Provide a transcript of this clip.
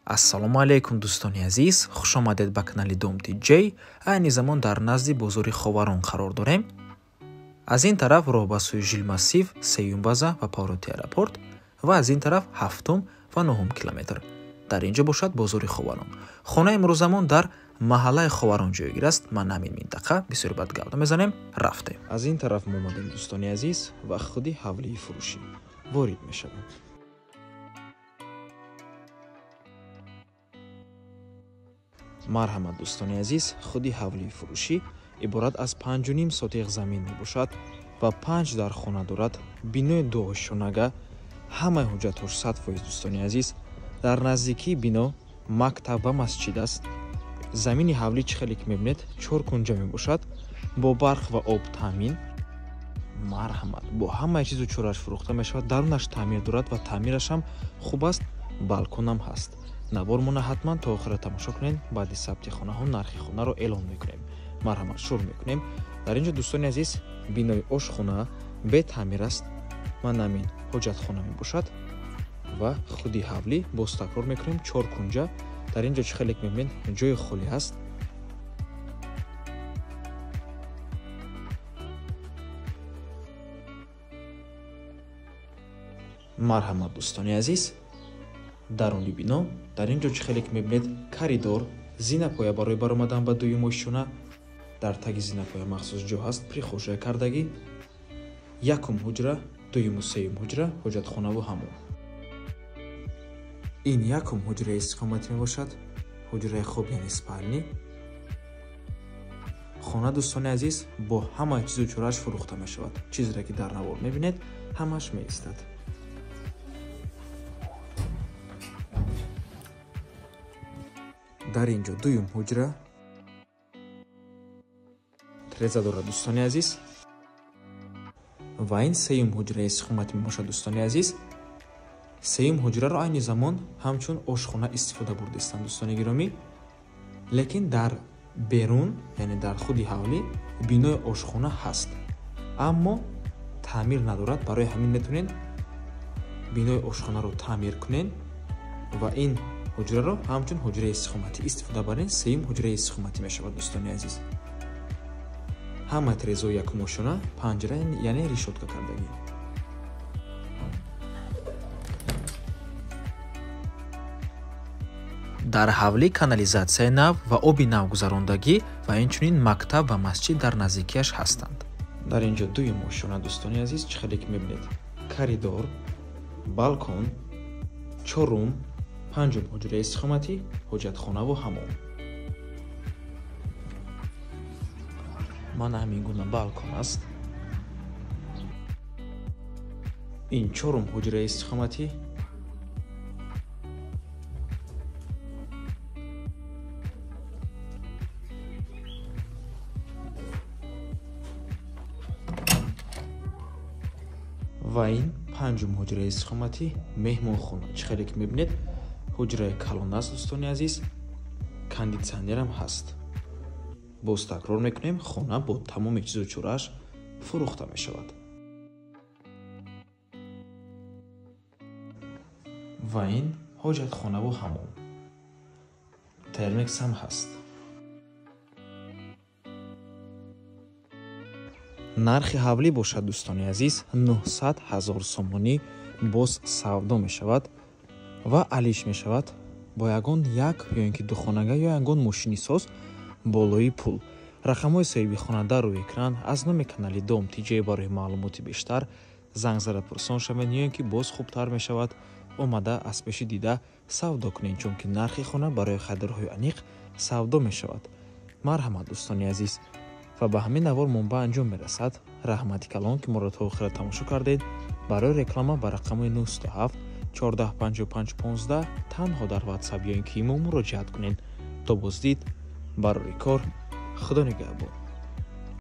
ассалому алайкум дӯстони азиз, хуш омадед ба канали Domti J. айни замон дар назди бозори Ховарон қарор дорем. аз ин тараф роҳ ба сӯи Жилмассив, сеюм база ва Павроти аэропорт ва аз ин тараф 7 ва 9 километр. дар инҷо бошад бозори Ховарон. хонаи имрӯзамон дар маҳаллаи Ховарон ҷойгир аст. ман ҳамин минтақа бисёр бад гавда мезанем. рафтем. аз ин тараф мо омадем дӯстони азиз ва худи ҳавлии фурӯшӣ ворид мешавем. марҳамат дӯстони азиз, худи ҳавлии фурӯшӣ иборат аз 5.5 сотиқ замин мебошад ва 5 дар хона дорад. бинои дуошонага ҳамаи ҳуҷҷатҳош 100% дӯстони азиз. дар наздикии бино мактаб ва масҷид аст. замини ҳавлӣ чӣ хеле ки мебинед 4 кунҷа мебошад бо барқ ва об таъмин. марҳамат, бо ҳамаи чизу чораш фурӯхта мешавад. дарунаш таъмир дорад ва таъмираш ҳам хуб аст. балконам ҳаст. навор мона ҳатман то охира тамошо кунед. баъди сабти хонаҳо нархи хонаро эълон мекунем. марҳамат, шурӯъ мекунем. дар инҷо дӯстони азиз, бинои ошхона бе таъмир аст. ман ҳамин ҳоҷатхона мебошад ва худи ҳавлӣ боз такрор мекунем. 4 кунҷа. дар инҷо чӣ хеле ки мебинед ҷои холӣ ҳаст. марҳамат дӯстони азиз, даруни бино. дар инҷо чӣ хеле ки мебинед коридор, зинапоя барои баромадан ба дуюм ошшона. дар таги зинапоя махсус ҷо ҳаст прихожая кардагӣ. якум ҳуҷра, дуюму сеюм ҳуҷра, ҳоҷатхонаву ҳаммом. ин якум ҳуҷраи истиқоматӣ мебошад. ҳуҷраи хоб яъне спални. хона дӯстони азиз бо ҳамаи чизу чорааш фурӯхта мешавад. чизеро ки дар навор мебинед ҳамааш меистад. дар инҷо дуюм ҳуҷра треза дорад дӯстони азиз ва ин сеюм ҳуҷраи истиқоматӣ мебошад дӯстони азиз. сеюм ҳуҷраро айни замон ҳамчун ошхона истифода бурдистанд дӯстони гиромӣ. лекин дар берун яъне дар худи ҳавлӣ бинои ошхона ҳаст, аммо таъмир надорад. барои ҳамин метавонед бинои ошхонаро таъмир кунед ва ин ҳуҷраро ҳамчун ҳуҷраи истиқоматӣ истифода баред. сеюм ҳуҷраи истиқоматӣ мешавад дӯстони азиз. ҳама трезои якум ошшона, панҷара яъне решотка кардагӣ. дар ҳавлӣ канализатсияи нав ва оби нав гузарондагӣ ва инчунин мактаб ва масҷид дар наздикияш ҳастанд. дар инҷо дуюм ошшона дӯстони азиз чӣ хеле ки мебинед коридор, балкон, чорум, панҷум ҳуҷраи истиқоматӣ, ҳоҷатхонаву ҳаммом. ман ҳамин гуна балкон аст. ин чорум ҳуҷраи истиқоматӣ. ва ин панҷум ҳуҷраи истиқоматӣ, меҳмонхона. чӣ хеле ки мебинед ҳуҷраи калон аст дӯстони азиз. кондитсионерам ҳаст. боз такрор мекунем, хона бо тамоми чизу чорааш фурӯхта мешавад. ва ин ҳоҷатхонаву ҳаммом. термекс ҳам ҳаст. нархи ҳавлӣ бошад дӯстони азиз 900 000 сомонӣ боз савдо мешавад ва алиш мешавад бо ягон як ё ин ки духонага ё ягон мошини соз болои пул. рақамҳои соҳиби хона дар рӯи экран. аз номи канали Domti J барои маълумоти бештар занг зада пурсон шавед ё ин ки боз хубтар мешавад омада аз пеши дида савдо кунед, чунки нархи хона барои харидорҳои аниқ савдо мешавад. марҳамат дӯстони азиз, ва ба ҳамин навор монба анҷом мерасад. раҳмати калон ки моро то охира тамошо кардед. барои реклама ба рақамҳои 97 14 55 15 танҳо дар ватсап ё ин ки имо муроҷиат кунед. то боздид барори кор. худо нигаҳбон.